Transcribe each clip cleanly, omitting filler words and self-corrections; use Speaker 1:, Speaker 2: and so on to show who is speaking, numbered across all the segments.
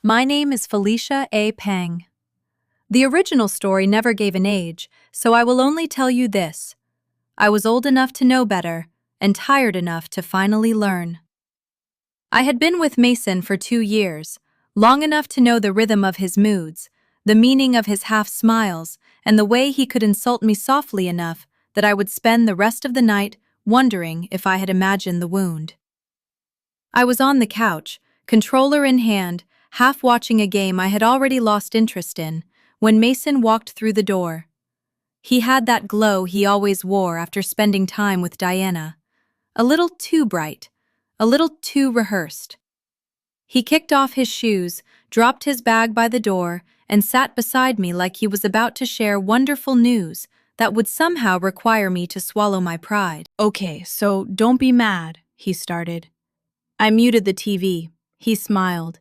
Speaker 1: My name is Felicia A. Pang. The original story never gave an age, so I will only tell you this. I was old enough to know better, and tired enough to finally learn. I had been with Mason for 2 years, long enough to know the rhythm of his moods, the meaning of his half-smiles, and the way he could insult me softly enough that I would spend the rest of the night wondering if I had imagined the wound. I was on the couch, controller in hand, half watching a game I had already lost interest in, when Mason walked through the door. He had that glow he always wore after spending time with Diana. A little too bright, a little too rehearsed. He kicked off his shoes, dropped his bag by the door, and sat beside me like he was about to share wonderful news that would somehow require me to swallow my pride. "Okay, so don't be mad," he started. I muted the TV. He smiled.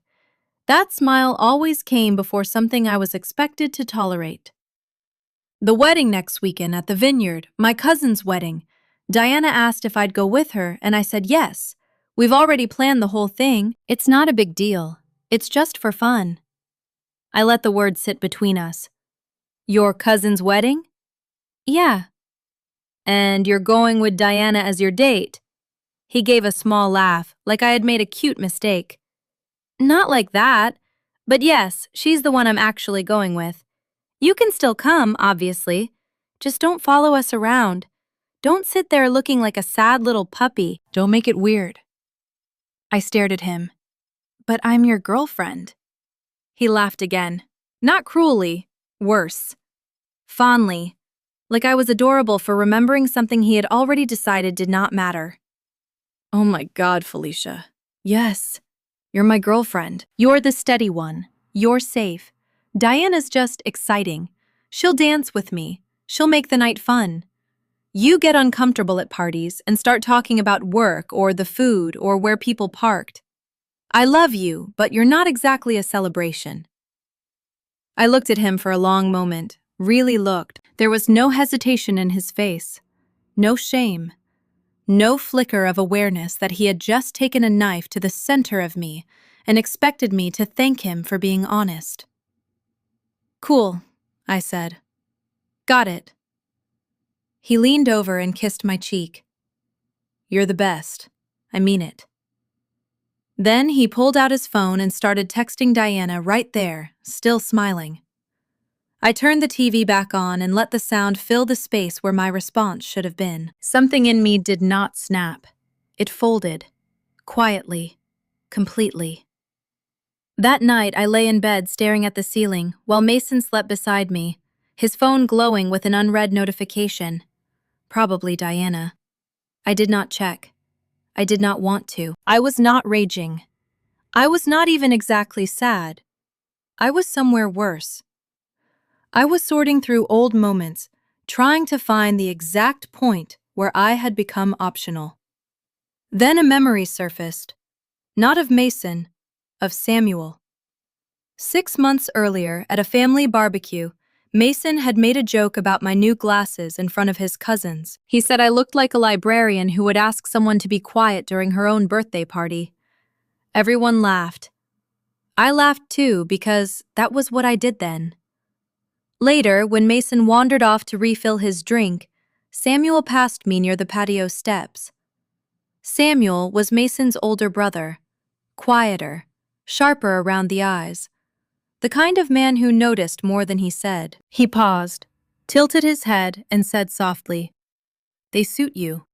Speaker 1: That smile always came before something I was expected to tolerate. "The wedding next weekend at the vineyard, my cousin's wedding. Diana asked if I'd go with her, and I said yes. We've already planned the whole thing. It's not a big deal. It's just for fun." I let the words sit between us. "Your cousin's wedding?" "Yeah." "And you're going with Diana as your date?" He gave a small laugh, like I had made a cute mistake. "Not like that. But yes, she's the one I'm actually going with. You can still come, obviously. Just don't follow us around. Don't sit there looking like a sad little puppy. Don't make it weird." I stared at him. "But I'm your girlfriend." He laughed again. Not cruelly, worse. Fondly, like I was adorable for remembering something he had already decided did not matter. "Oh my God, Felicia. Yes. You're my girlfriend. You're the steady one. You're safe. Diana's just exciting. She'll dance with me. She'll make the night fun. You get uncomfortable at parties and start talking about work or the food or where people parked. I love you, but you're not exactly a celebration." I looked at him for a long moment, really looked. There was no hesitation in his face, no shame. No flicker of awareness that he had just taken a knife to the center of me and expected me to thank him for being honest. "Cool," I said. "Got it." He leaned over and kissed my cheek. "You're the best. I mean it." Then he pulled out his phone and started texting Diana right there, still smiling. I turned the TV back on and let the sound fill the space where my response should have been. Something in me did not snap. It folded. Quietly. Completely. That night, I lay in bed staring at the ceiling while Mason slept beside me, his phone glowing with an unread notification. Probably Diana. I did not check. I did not want to. I was not raging. I was not even exactly sad. I was somewhere worse. I was sorting through old moments, trying to find the exact point where I had become optional. Then a memory surfaced. Not of Mason, of Samuel. 6 months earlier, at a family barbecue, Mason had made a joke about my new glasses in front of his cousins. He said I looked like a librarian who would ask someone to be quiet during her own birthday party. Everyone laughed. I laughed too because that was what I did then. Later, when Mason wandered off to refill his drink, Samuel passed me near the patio steps. Samuel was Mason's older brother, quieter, sharper around the eyes, the kind of man who noticed more than he said. He paused, tilted his head, and said softly, "They suit you."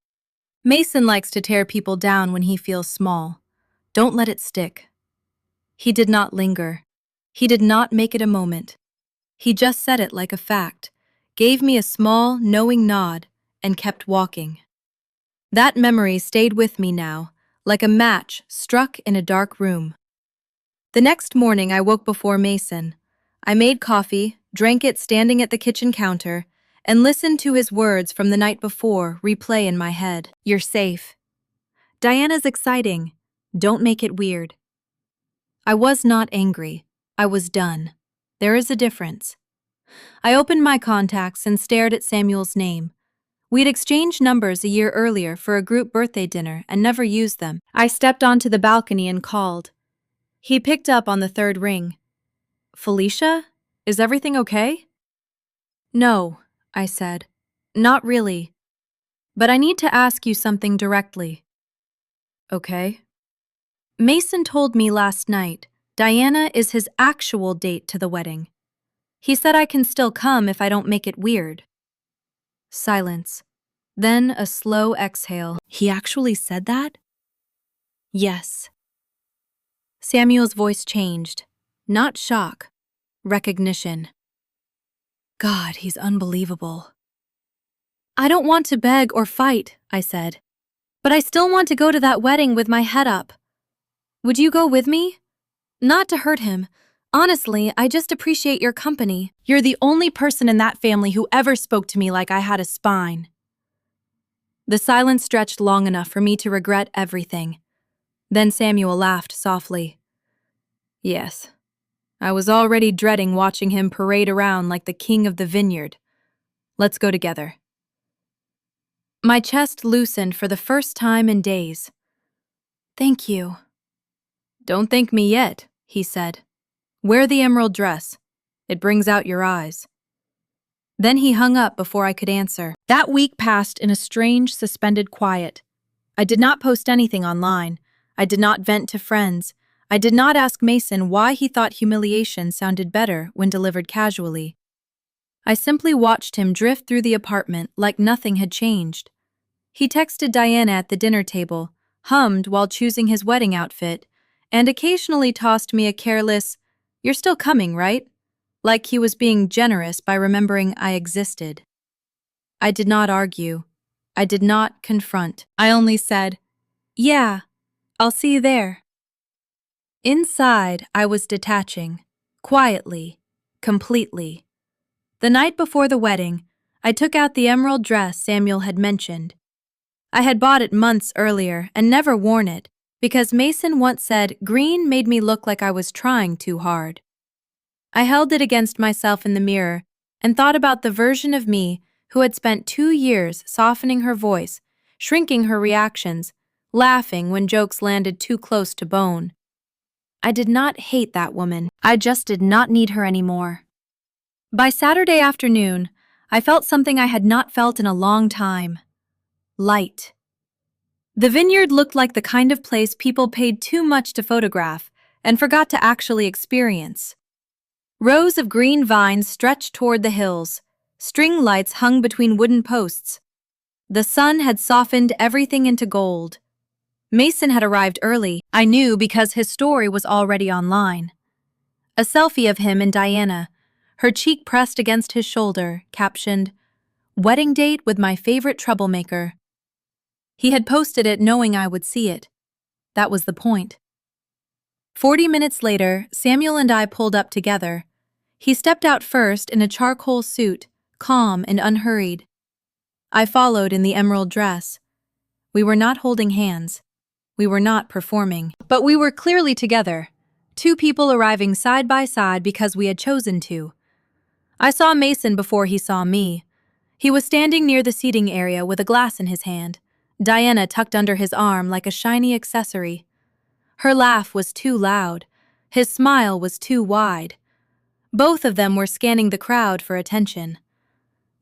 Speaker 1: Mason likes to tear people down when he feels small. Don't let it stick. He did not linger. He did not make it a moment. He just said it like a fact, gave me a small, knowing nod, and kept walking. That memory stayed with me now, like a match struck in a dark room. The next morning I woke before Mason. I made coffee, drank it standing at the kitchen counter, and listened to his words from the night before replay in my head. "You're safe. Diana's exciting. Don't make it weird." I was not angry. I was done. There is a difference. I opened my contacts and stared at Samuel's name. We'd exchanged numbers a year earlier for a group birthday dinner and never used them. I stepped onto the balcony and called. He picked up on the third ring. Felicia, is everything okay? No, I said. Not really. But I need to ask you something directly. Okay. Mason told me last night Diana is his actual date to the wedding. He said I can still come if I don't make it weird. Silence. Then a slow exhale. He actually said that? Yes. Samuel's voice changed. Not shock. Recognition. God, he's unbelievable. I don't want to beg or fight, I said. But I still want to go to that wedding with my head up. Would you go with me? Not to hurt him. Honestly, I just appreciate your company. You're the only person in that family who ever spoke to me like I had a spine. The silence stretched long enough for me to regret everything. Then Samuel laughed softly. Yes, I was already dreading watching him parade around like the king of the vineyard. Let's go together. My chest loosened for the first time in days. Thank you. Don't thank me yet, he said. Wear the emerald dress. It brings out your eyes. Then he hung up before I could answer. That week passed in a strange, suspended quiet. I did not post anything online. I did not vent to friends. I did not ask Mason why he thought humiliation sounded better when delivered casually. I simply watched him drift through the apartment like nothing had changed. He texted Diana at the dinner table, hummed while choosing his wedding outfit, and occasionally tossed me a careless, "You're still coming, right?" like he was being generous by remembering I existed. I did not argue. I did not confront. I only said, "Yeah, I'll see you there." Inside, I was detaching, quietly, completely. The night before the wedding, I took out the emerald dress Samuel had mentioned. I had bought it months earlier and never worn it because Mason once said green made me look like I was trying too hard. I held it against myself in the mirror and thought about the version of me who had spent 2 years softening her voice, shrinking her reactions, laughing when jokes landed too close to bone. I did not hate that woman. I just did not need her anymore. By Saturday afternoon, I felt something I had not felt in a long time. Light. The vineyard looked like the kind of place people paid too much to photograph and forgot to actually experience. Rows of green vines stretched toward the hills. String lights hung between wooden posts. The sun had softened everything into gold. Mason had arrived early, I knew because his story was already online. A selfie of him and Diana, her cheek pressed against his shoulder, captioned, "Wedding date with my favorite troublemaker." He had posted it knowing I would see it. That was the point. 40 minutes later, Samuel and I pulled up together. He stepped out first in a charcoal suit, calm and unhurried. I followed in the emerald dress. We were not holding hands. We were not performing. But we were clearly together, two people arriving side by side because we had chosen to. I saw Mason before he saw me. He was standing near the seating area with a glass in his hand, Diana tucked under his arm like a shiny accessory. Her laugh was too loud. His smile was too wide. Both of them were scanning the crowd for attention.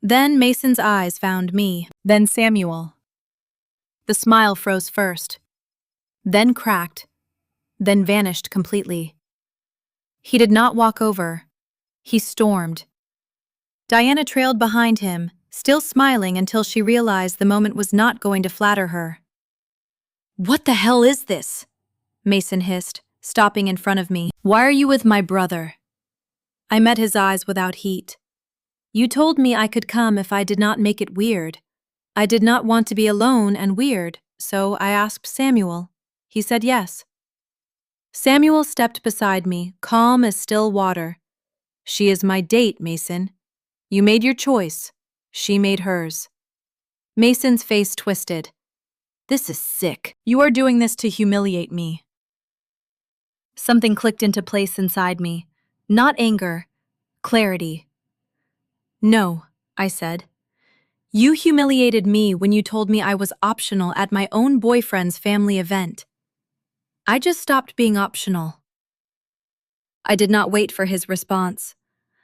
Speaker 1: Then Mason's eyes found me, then Samuel. The smile froze first, then cracked, then vanished completely. He did not walk over. He stormed. Diana trailed behind him, still smiling until she realized the moment was not going to flatter her. "What the hell is this?" Mason hissed, stopping in front of me. "Why are you with my brother?" I met his eyes without heat. "You told me I could come if I did not make it weird. I did not want to be alone and weird, so I asked Samuel. He said yes." Samuel stepped beside me, calm as still water. "She is my date, Mason. You made your choice. She made hers." Mason's face twisted. "This is sick. You are doing this to humiliate me." Something clicked into place inside me. Not anger, clarity. "No," I said. "You humiliated me when you told me I was optional at my own boyfriend's family event. I just stopped being optional." I did not wait for his response.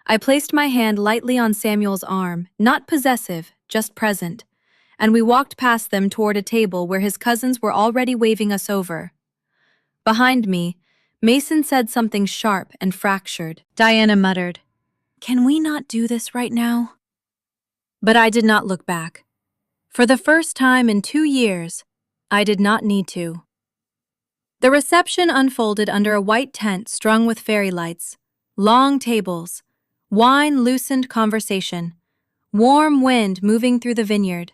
Speaker 1: I placed my hand lightly on Samuel's arm, not possessive, just present, and we walked past them toward a table where his cousins were already waving us over. Behind me, Mason said something sharp and fractured. Diana muttered, "Can we not do this right now?" But I did not look back. For the first time in 2 years, I did not need to. The reception unfolded under a white tent strung with fairy lights, long tables, wine-loosened conversation, warm wind moving through the vineyard.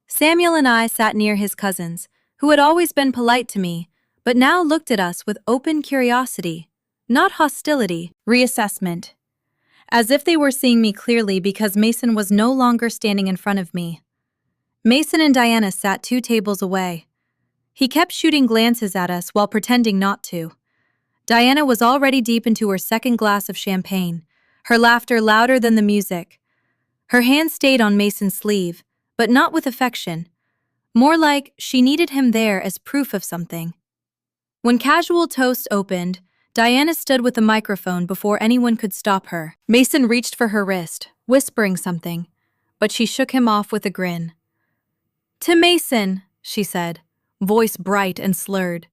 Speaker 1: Samuel and I sat near his cousins, who had always been polite to me, but now looked at us with open curiosity, not hostility, reassessment, as if they were seeing me clearly because Mason was no longer standing in front of me. Mason and Diana sat 2 tables away. He kept shooting glances at us while pretending not to. Diana was already deep into her second glass of champagne, her laughter louder than the music. Her hand stayed on Mason's sleeve, but not with affection. More like she needed him there as proof of something. When casual toast opened, Diana stood with the microphone before anyone could stop her. Mason reached for her wrist, whispering something, but she shook him off with a grin. "To Mason," she said, voice bright and slurred.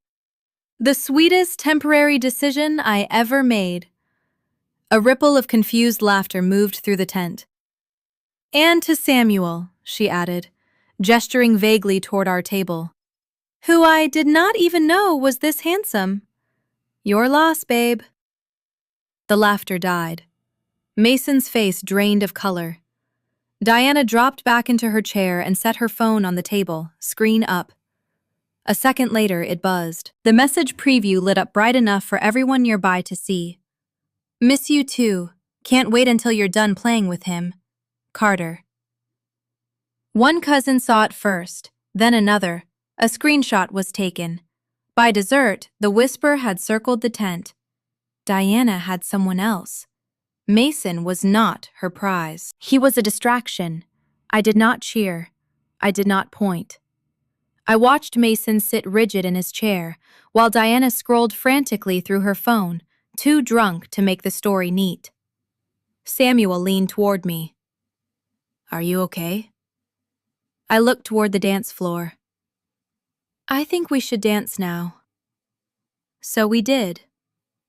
Speaker 1: "The sweetest temporary decision I ever made." A ripple of confused laughter moved through the tent. "And to Samuel," she added, gesturing vaguely toward our table, "who I did not even know was this handsome. Your loss, babe." The laughter died. Mason's face drained of color. Diana dropped back into her chair and set her phone on the table, screen up. A second later, it buzzed. The message preview lit up bright enough for everyone nearby to see. "Miss you too. Can't wait until you're done playing with him. Carter." One cousin saw it first, then another. A screenshot was taken. By dessert, the whisper had circled the tent. Diana had someone else. Mason was not her prize. He was a distraction. I did not cheer. I did not point. I watched Mason sit rigid in his chair, while Diana scrolled frantically through her phone, too drunk to make the story neat. Samuel leaned toward me. "Are you okay?" I looked toward the dance floor. "I think we should dance now." So we did.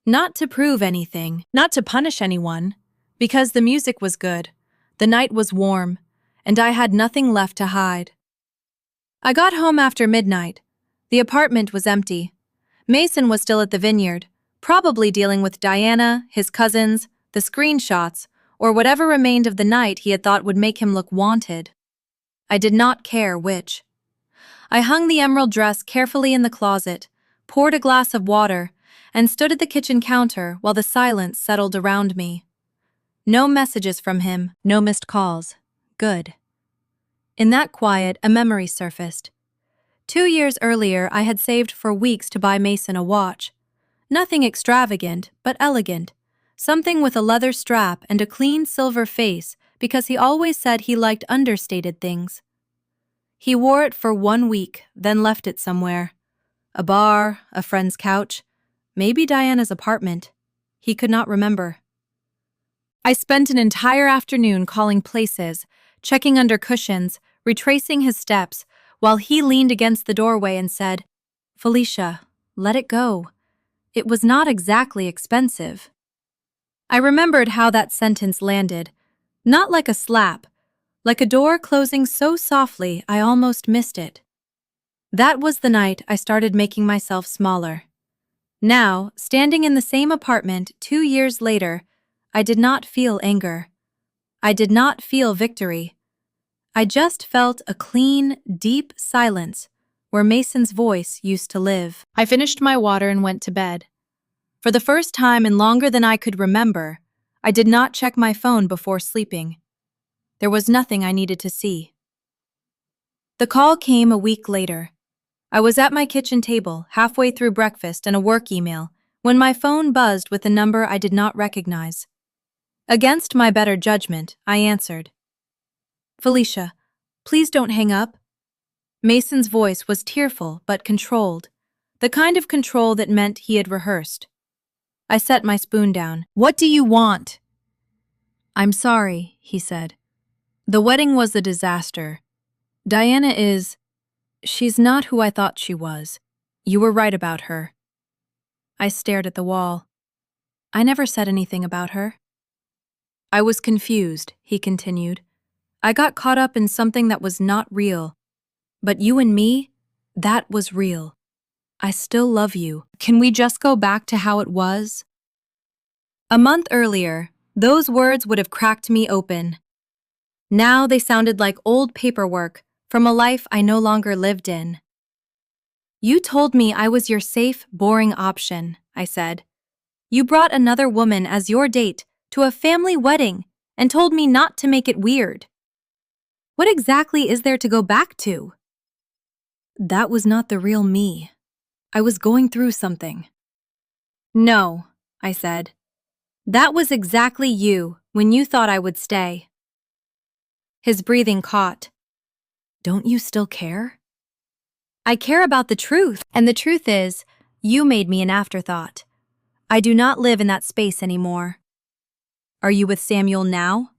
Speaker 1: Not to prove anything, not to punish anyone, because the music was good, the night was warm, and I had nothing left to hide. I got home after midnight. The apartment was empty. Mason was still at the vineyard, probably dealing with Diana, his cousins, the screenshots, or whatever remained of the night he had thought would make him look wanted. I did not care which. I hung the emerald dress carefully in the closet, poured a glass of water, and stood at the kitchen counter while the silence settled around me. No messages from him, no missed calls. Good. In that quiet, a memory surfaced. 2 years earlier, I had saved for weeks to buy Mason a watch. Nothing extravagant, but elegant. Something with a leather strap and a clean silver face because he always said he liked understated things. He wore it for 1 week, then left it somewhere. A bar, a friend's couch, maybe Diana's apartment. He could not remember. I spent an entire afternoon calling places, checking under cushions, retracing his steps, while he leaned against the doorway and said, "Felicia, let it go. It was not exactly expensive." I remembered how that sentence landed, not like a slap, like a door closing so softly I almost missed it. That was the night I started making myself smaller. Now, standing in the same apartment 2 years later, I did not feel anger. I did not feel victory. I just felt a clean, deep silence where Mason's voice used to live. I finished my water and went to bed. For the first time in longer than I could remember, I did not check my phone before sleeping. There was nothing I needed to see. The call came a week later. I was at my kitchen table, halfway through breakfast and a work email, when my phone buzzed with a number I did not recognize. Against my better judgment, I answered. "Felicia, please don't hang up." Mason's voice was tearful but controlled, the kind of control that meant he had rehearsed. I set my spoon down. "What do you want?" "I'm sorry," he said. "The wedding was a disaster. Diana is... she's not who I thought she was. You were right about her." I stared at the wall. I never said anything about her. "I was confused," he continued. "I got caught up in something that was not real. But you and me, that was real. I still love you. Can we just go back to how it was?" A month earlier, those words would have cracked me open. Now they sounded like old paperwork from a life I no longer lived in. "You told me I was your safe, boring option," I said. "You brought another woman as your date to a family wedding and told me not to make it weird. What exactly is there to go back to?" That was not the real me. I was going through something. "No," I said. "That was exactly you when you thought I would stay." His breathing caught. "Don't you still care?" "I care about the truth, and the truth is, you made me an afterthought. I do not live in that space anymore." "Are you with Samuel now?"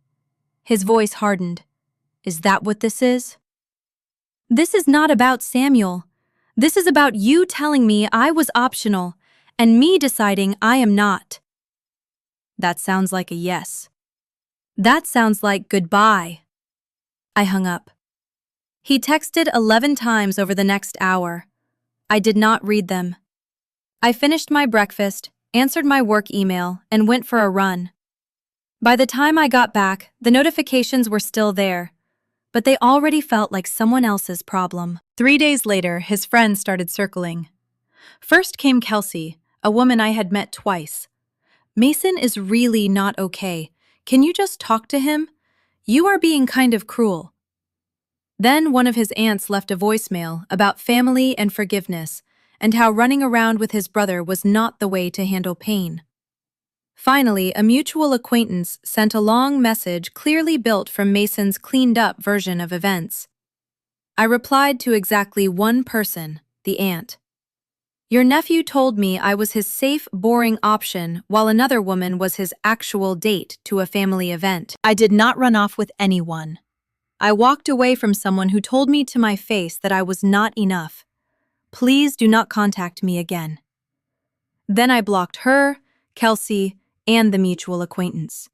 Speaker 1: His voice hardened. "Is that what this is?" "This is not about Samuel. This is about you telling me I was optional, and me deciding I am not." That sounds like a yes. That sounds like goodbye. I hung up. He texted 11 times over the next hour. I did not read them. I finished my breakfast, answered my work email, and went for a run. By the time I got back, the notifications were still there, but they already felt like someone else's problem. 3 days later, his friends started circling. First came Kelsey, a woman I had met twice. "Mason is really not okay. Can you just talk to him? You are being kind of cruel." Then one of his aunts left a voicemail about family and forgiveness, and how running around with his brother was not the way to handle pain. Finally, a mutual acquaintance sent a long message clearly built from Mason's cleaned-up version of events. I replied to exactly one person, the aunt. "Your nephew told me I was his safe, boring option while another woman was his actual date to a family event." I did not run off with anyone. I walked away from someone who told me to my face that I was not enough. Please do not contact me again. Then I blocked her, Kelsey, and the mutual acquaintance.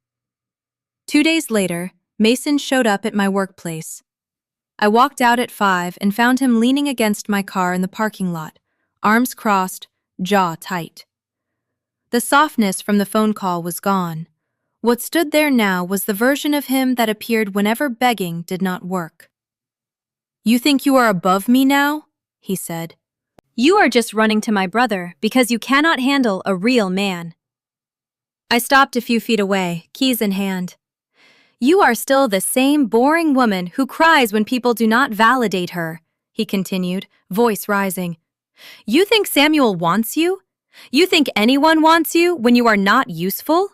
Speaker 1: 2 days later, Mason showed up at my workplace. I walked out at 5 and found him leaning against my car in the parking lot, arms crossed, jaw tight. The softness from the phone call was gone. What stood there now was the version of him that appeared whenever begging did not work. "You think you are above me now?" he said. "You are just running to my brother because you cannot handle a real man." I stopped a few feet away, keys in hand. "You are still the same boring woman who cries when people do not validate her," he continued, voice rising. "You think Samuel wants you? You think anyone wants you when you are not useful?"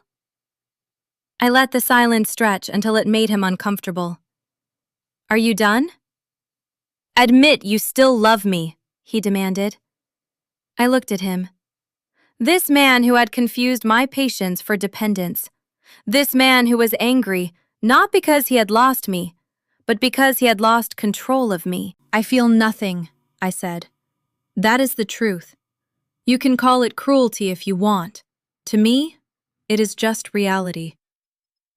Speaker 1: I let the silence stretch until it made him uncomfortable. "Are you done?" "Admit you still love me," he demanded. I looked at him. This man who had confused my patience for dependence. This man who was angry, not because he had lost me, but because he had lost control of me. "I feel nothing," I said. "That is the truth. You can call it cruelty if you want. To me, it is just reality."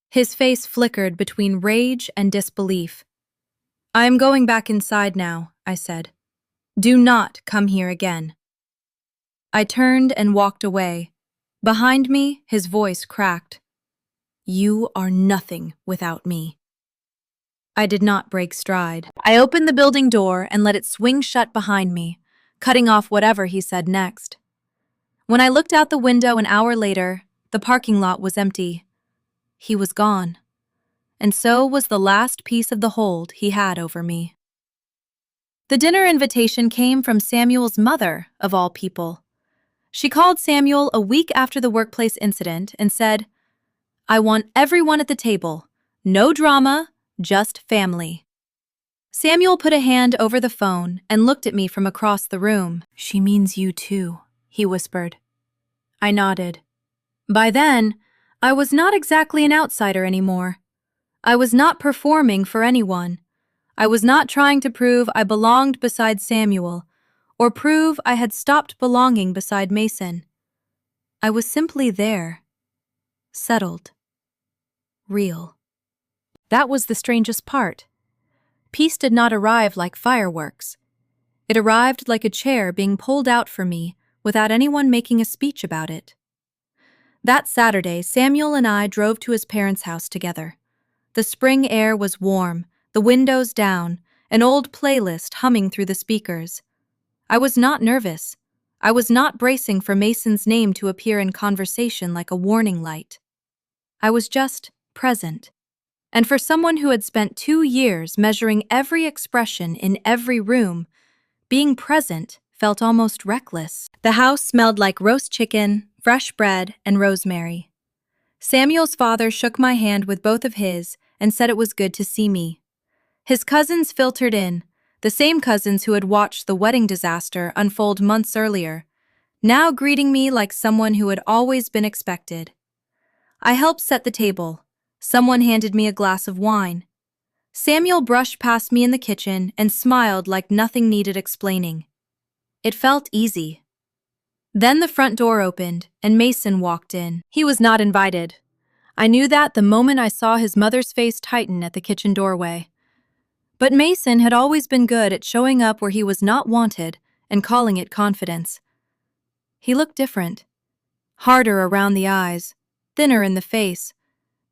Speaker 1: His face flickered between rage and disbelief. "I am going back inside now," I said. "Do not come here again." I turned and walked away. Behind me, his voice cracked. "You are nothing without me." I did not break stride. I opened the building door and let it swing shut behind me, cutting off whatever he said next. When I looked out the window an hour later, the parking lot was empty. He was gone. And so was the last piece of the hold he had over me. The dinner invitation came from Samuel's mother, of all people. She called Samuel a week after the workplace incident and said, "I want everyone at the table. No drama, just family." Samuel put a hand over the phone and looked at me from across the room. "She means you too," he whispered. I nodded. By then, I was not exactly an outsider anymore. I was not performing for anyone. I was not trying to prove I belonged beside Samuel, or prove I had stopped belonging beside Mason. I was simply there, settled, real. That was the strangest part. Peace did not arrive like fireworks. It arrived like a chair being pulled out for me without anyone making a speech about it. That Saturday, Samuel and I drove to his parents' house together. The spring air was warm, the windows down, an old playlist humming through the speakers. I was not nervous. I was not bracing for Mason's name to appear in conversation like a warning light. I was just present. And for someone who had spent 2 years measuring every expression in every room, being present felt almost reckless. The house smelled like roast chicken, fresh bread, and rosemary. Samuel's father shook my hand with both of his and said it was good to see me. His cousins filtered in, the same cousins who had watched the wedding disaster unfold months earlier, now greeting me like someone who had always been expected. I helped set the table. Someone handed me a glass of wine. Samuel brushed past me in the kitchen and smiled like nothing needed explaining. It felt easy. Then the front door opened and Mason walked in. He was not invited. I knew that the moment I saw his mother's face tighten at the kitchen doorway. But Mason had always been good at showing up where he was not wanted and calling it confidence. He looked different. Harder around the eyes, thinner in the face,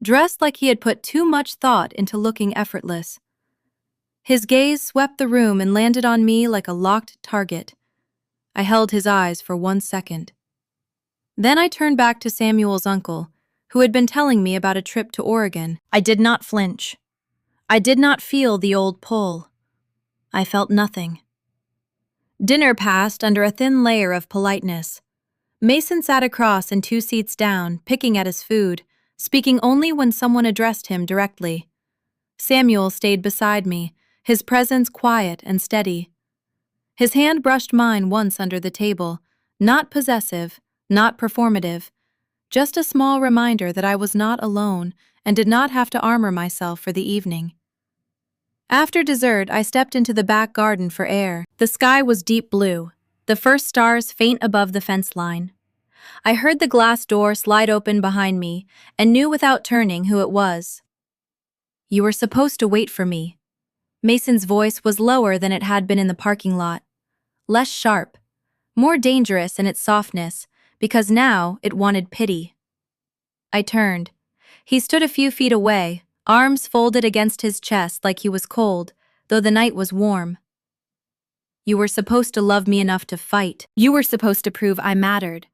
Speaker 1: dressed like he had put too much thought into looking effortless. His gaze swept the room and landed on me like a locked target. I held his eyes for 1 second. Then I turned back to Samuel's uncle, who had been telling me about a trip to Oregon. I did not flinch. I did not feel the old pull. I felt nothing. Dinner passed under a thin layer of politeness. Mason sat across and 2 seats down, picking at his food, speaking only when someone addressed him directly. Samuel stayed beside me, his presence quiet and steady. His hand brushed mine once under the table, not possessive, not performative, just a small reminder that I was not alone and did not have to armor myself for the evening. After dessert, I stepped into the back garden for air. The sky was deep blue, the first stars faint above the fence line. I heard the glass door slide open behind me and knew without turning who it was. "You were supposed to wait for me." Mason's voice was lower than it had been in the parking lot, less sharp, more dangerous in its softness, because now it wanted pity. I turned. He stood a few feet away, arms folded against his chest like he was cold, though the night was warm. "You were supposed to love me enough to fight. You were supposed to prove I mattered.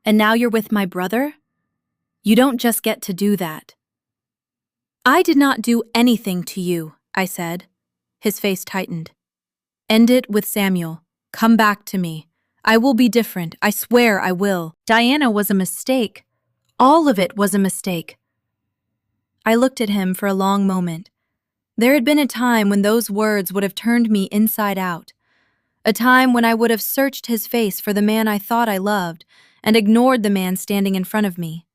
Speaker 1: And now you're with my brother? You don't just get to do that." "I did not do anything to you," I said. His face tightened. "End it with Samuel. Come back to me. I will be different. I swear I will. Diana was a mistake. All of it was a mistake." I looked at him for a long moment. There had been a time when those words would have turned me inside out. A time when I would have searched his face for the man I thought I loved and ignored the man standing in front of me.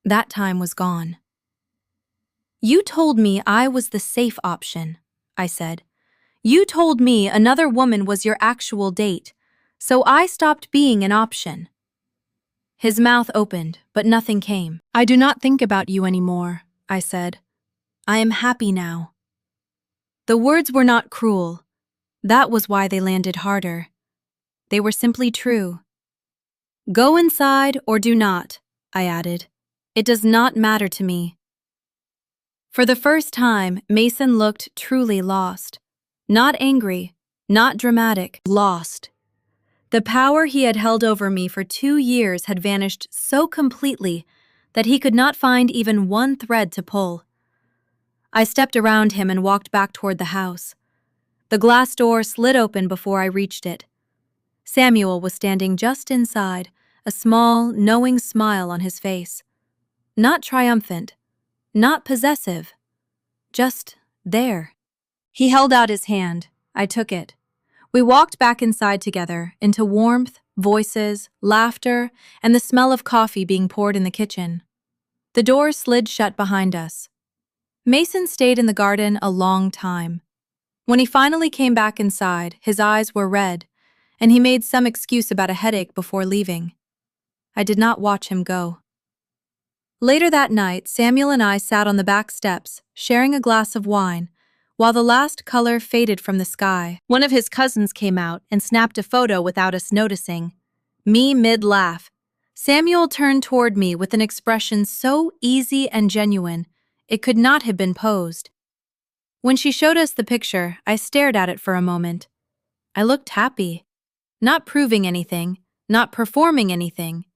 Speaker 1: That time was gone. "You told me I was the safe option," I said. "You told me another woman was your actual date, so I stopped being an option." His mouth opened, but nothing came. "I do not think about you anymore," I said. "I am happy now." The words were not cruel. That was why they landed harder. They were simply true. "Go inside or do not," I added. "It does not matter to me." For the first time, Mason looked truly lost. Not angry, not dramatic, lost. The power he had held over me for 2 years had vanished so completely that he could not find even one thread to pull. I stepped around him and walked back toward the house. The glass door slid open before I reached it. Samuel was standing just inside, a small, knowing smile on his face. Not triumphant, not possessive, just there. He held out his hand. I took it. We walked back inside together, into warmth, voices, laughter, and the smell of coffee being poured in the kitchen. The door slid shut behind us. Mason stayed in the garden a long time. When he finally came back inside, his eyes were red, and he made some excuse about a headache before leaving. I did not watch him go. Later that night, Samuel and I sat on the back steps, sharing a glass of wine, while the last color faded from the sky. One of his cousins came out and snapped a photo without us noticing. Me mid-laugh. Samuel turned toward me with an expression so easy and genuine, it could not have been posed. When she showed us the picture, I stared at it for a moment. I looked happy. Not proving anything, not performing anything,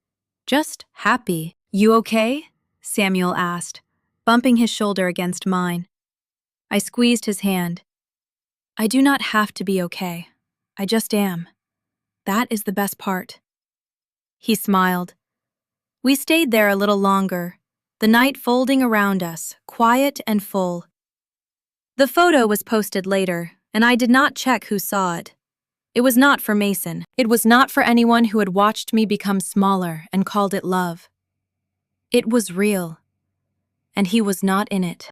Speaker 1: just happy. "You okay?" Samuel asked, bumping his shoulder against mine. I squeezed his hand. "I do not have to be okay. I just am. That is the best part." He smiled. We stayed there a little longer, the night folding around us, quiet and full. The photo was posted later, and I did not check who saw it. It was not for Mason. It was not for anyone who had watched me become smaller and called it love. It was real, and he was not in it.